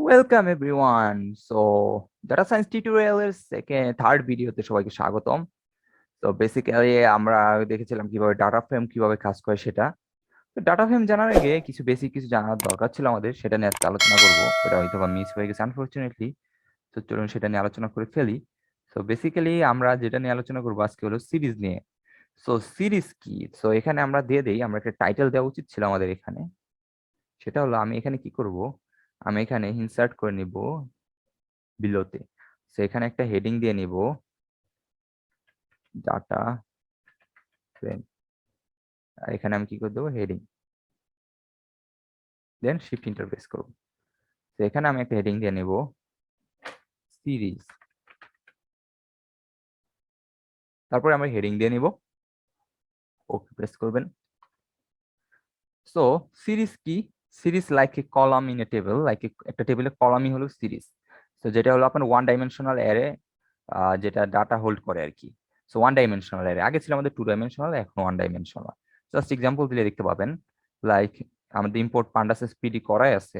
Welcome everyone. So data science টিউটোরিয়ালের third ভিডিওতে সবাইকে স্বাগতম। তো বেসিক্যালি আমরা দেখেছিলাম কিভাবে ডাটা ফ্রেম কিভাবে কাজ করে সেটা। তো ডাটা ফ্রেম জানার আগে কিছু বেসিক কিছু জানার দরকার ছিল আমাদের, সেটা নিয়ে আজকে আলোচনা করবো। ওটা হয়তো বা মিস হয়ে গেছে আনফরচুনেটলি। তো চলুন সেটা নিয়ে আলোচনা করে ফেলি। তো বেসিক্যালি আমরা যেটা নিয়ে আলোচনা করবো আজকে হলো সিরিজ নিয়ে। সো সিরিজ কি? সো এখানে আমরা দিয়ে দেই, আমরা একটা টাইটেল দেওয়া উচিত ছিল আমাদের এখানে। সেটা হলো আমি এখানে কি করব, আমি এখানে ইনসার্ট করে নিব বিলোতে। সো এখানে একটা হেডিং দিয়ে নিব ডাটা ফ্রেম, আর এখানে আমি কি করে দেবো হেডিং, দেন শিফট এন্টার প্রেস করব। তো এখানে আমি একটা হেডিং দিয়ে নিব সিরিজ, তারপরে আমরা হেডিং দিয়ে নিব, ওকে প্রেস করবেন। সো সিরিজ কি? Series like a column in a table, like একটা টেবিলের কলামই হলো সিরিজ। তো যেটা হলো আপনার ওয়ান ডাইমেনশনাল অ্যারে, যেটা ডাটা হোল্ড করে আর কি। সো ওয়ান ডাইমেনশনাল অ্যারে, আগে ছিল আমাদের টু ডাইমেনশনাল, এখন ওয়ান ডাইমেনশনাল। জাস্ট এক্সাম্পল দিলে দেখতে পাবেন, লাইক আমাদের ইম্পোর্ট পান্ডাস এসপিডি করাই আছে।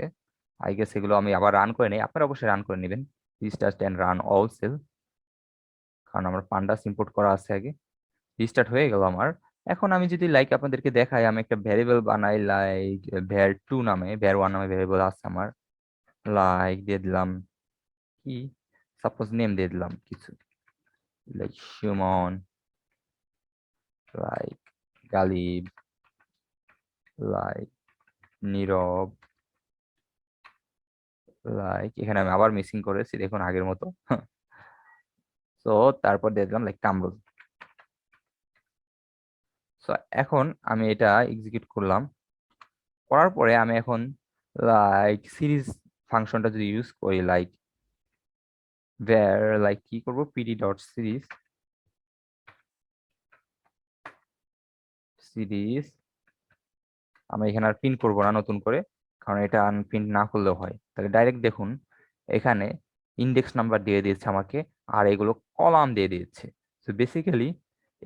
আই গেস এগুলো আমি আবার রান করে নিই, আপনারা অবশ্যই রান করে নেবেন। Restart and run all cell, কারণ আমার পান্ডাস ইম্পোর্ট করা আছে আগে। রিস্টার্ট হয়ে গেল আমার। এখন আমি যদি লাইক আপনাদেরকে দেখাই, আমি একটা ভ্যারিয়েবল বানাই লাইক var2 নামে, var1 নামে ভ্যারিয়েবল আছে আমার। লাইক দিয়ে দিলাম কি, সাপোজ নেম দিয়ে দিলাম কিছু, like Suman, like Ghalib, like Nirab, like এখানে আমি আবার মিসিং করেছি দেখুন আগের মতো। তো তারপর দিয়ে দিলাম লাইক কামরুল। সো এখন আমি এটা এক্সিকিউট করলাম, করার পরে আমি এখন লাইক সিরিজ ফাংশনটা যদি ইউজ করি, লাইক var লাইক কি করব, pd ডট সিরিজ, সিরিজ আমি এখানে আর প্রিন্ট করবো না নতুন করে, কারণ এটা প্রিন্ট না করলেও হয়। তাহলে ডাইরেক্ট দেখুন এখানে ইন্ডেক্স নাম্বার দিয়ে দিয়েছে আমাকে, আর এগুলো কলাম দিয়ে দিয়েছে। তো বেসিক্যালি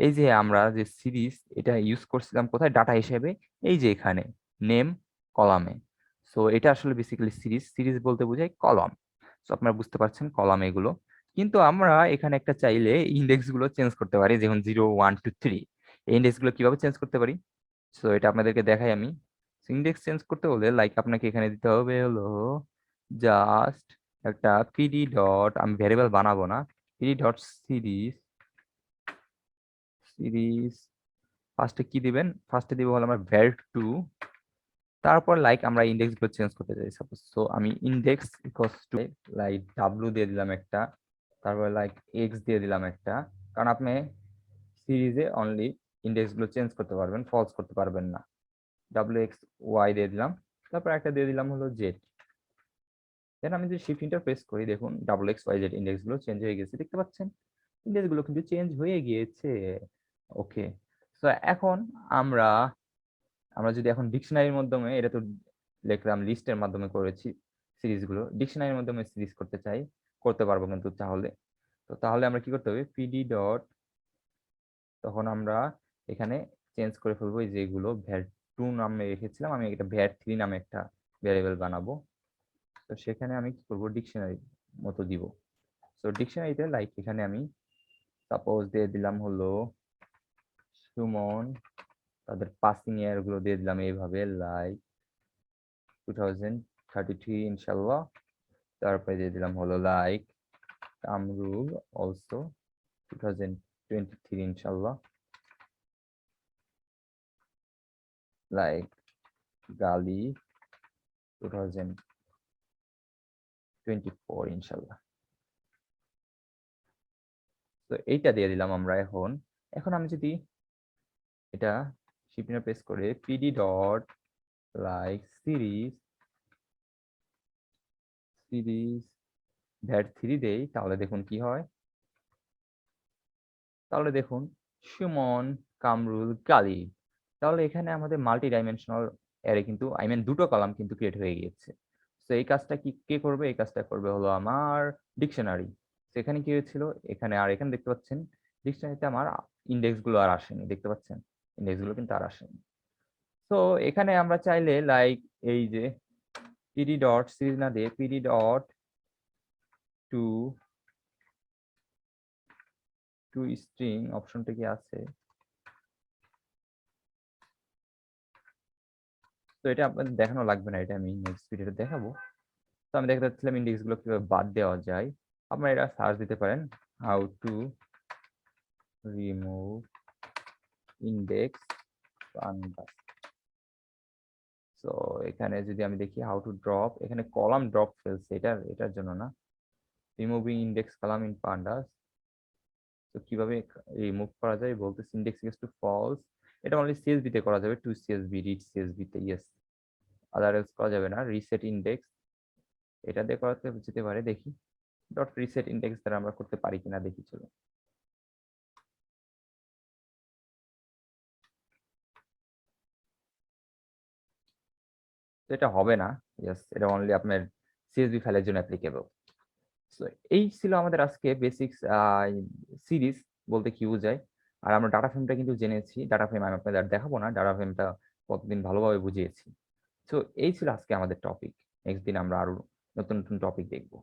এই যে আমরা যে সিরিজ এটা ইউজ করছিলাম কোথায় ডাটা হিসেবে, এই যে এখানে নেম কলামে। সো এটা আসলে বেসিক্যালি সিরিজ, সিরিজ বলতে বোঝায় কলাম। সো আপনারা বুঝতে পারছেন কলাম এগুলো। কিন্তু আমরা এখানে একটা চাইলে ইন্ডেক্স গুলো চেঞ্জ করতে পারি, যেমন 0 1 2 3। এই ইন্ডেক্স গুলো কিভাবে চেঞ্জ করতে পারি, সো এটা আপনাদেরকে দেখাই আমি। ইন্ডেক্স চেঞ্জ করতে হলে লাইক আপনাকে এখানে দিতে হবে হলো জাস্ট একটা পিডি ডট, আমি ভ্যারিয়েবল বানাবো না, পিডি ডট সিরিজ, সিরিজ ফার্স্টে কি দিবেন, ফার্স্টে দিব হলো আমরা var2, তারপর লাইক আমরা ইন্ডেক্স গুলো চেঞ্জ করতে চাই সাপোজ। সো আমি index equals to like w দিয়ে দিলাম একটা, তারপর লাইক x দিয়ে দিলাম একটা, কারণ আপনি সিরিজে অনলি ইন্ডেক্স গুলো চেঞ্জ করতে পারবেন, ফলস করতে পারবেন না। wxy দিয়ে দিলাম, তারপর একটা দিয়ে দিলাম হলো z। দেন আমি যদি শিফট ইন্টার প্রেস করি, দেখুন wxyz ইন্ডেক্স গুলো চেঞ্জ হয়ে গেছে, দেখতে পাচ্ছেন ইন্ডেক্স গুলো কিন্তু চেঞ্জ হয়ে গিয়েছে। ওকে, তো এখন আমরা আমরা যদি এখন ডিকশনারির মাধ্যমে, এটা তো লিখলাম লিস্টের মাধ্যমে করেছি সিরিজ গুলো, ডিকশনারির মাধ্যমে সিরিজ করতে চাই, করতে পারবো কিন্তু তাহলে। তো তাহলে আমরা কি করতে হবে, পিডি ডট, তখন আমরা এখানে চেঞ্জ করে ফেলবো এই যেগুলো var2 নামে রেখেছিলাম, আমি এটা var3 নামে একটা ভ্যারিয়েবল বানাবো। তো সেখানে আমি কি করবো, ডিকশনারি মতো দিব। তো ডিকশনারিতে লাইক এখানে আমি সাপোজ দিয়ে দিলাম হলো সুমন, তাদের পাসিং ইয়ার গুলো দিয়ে দিলাম এইভাবে লাইক 2033 ইনশাল্লাহ। তারপরে দিয়ে দিলাম হলো লাইক কামরুল অলসো 2023 ইনশাল্লাহ, লাইক গালি 2024 ইনশাল্লাহ। তো এইটা দিয়ে দিলাম আমরা। এখন এখন আমি যদি এটা শিফট প্রেস করে PD dot like series, series var3 দেই, তাহলে দেখুন কি হয়। তাহলে দেখুন সুমন, কামরুল, গালি, তাহলে এখানে আমাদের মাল্টি ডাইমেনশনাল অ্যারে কিন্তু আই মিন দুটো কলাম কিন্তু ক্রিয়েট হয়ে গিয়েছে। তো এই কাজটা কি কে করবে, এই কাজটা করবে হলো আমার ডিকশনারি। সেখানে কি হয়েছিল, এখানে আর এখানে দেখতে পাচ্ছেন ডিকশনারিতে আমার ইন্ডেক্স গুলো আর আসেনি, দেখতে পাচ্ছেন ইন্ডেক্স গুলো কিন্তু আর আসেনি। তো এখানে আমরা চাইলে লাইক এই যে পিডি ডট সিরিজ না দিয়ে pd dot to to string অপশনটা কি আছে? তো এটা আপনাদের দেখানো লাগবে না, এটা আমি নেক্সট ভিডিওতে দেখাবো। তো আমি দেখতে চাচ্ছিলাম ইন্ডেক্স গুলো কিভাবে বাদ দেওয়া যায়। আপনারা এটা সার্চ দিতে পারেন, how to remove index pandas. তো এখানে যদি আমি দেখি হাউ টু ড্রপ, এখানে কলাম ড্রপ ফেলছে, এটার জন্য না, removing index column in pandas. তো কিভাবে রিমুভ করা যায় বলতেছি, ইন্ডেক্স ইকুয়ালস টু ফলস। এটা অনলি সিএসভি তে করা যাবে, টু সিএসভি রিড সিএসভি তে, ইয়েস। আদারওয়াইজ করা যাবে না। রিসেট ইন্ডেক্স এটা দিয়ে করাতে যেতে পারে, দেখি ডট রিসেট ইন্ডেক্স দ্বারা আমরা করতে পারি কিনা দেখি, চলো। তো এটা হবে না, ইয়েস, এটা অনলি আপনার সিএসভি ফাইলের জন্য অ্যাপ্লিকেবল। সো এই ছিল আমাদের আজকে বেসিক্স সিরিজ বলতে কি বোঝায়। আর আমরা ডাটা ফ্রেমটা কিন্তু জেনেছি, ডাটা ফ্রেম আমি আপনাদের আর দেখাবো না, ডাটা ফ্রেমটা কতদিন ভালোভাবে বুঝিয়েছি। তো এই ছিল আজকে আমাদের টপিক। নেক্সট দিন আমরা আরো নতুন নতুন টপিক দেখবো।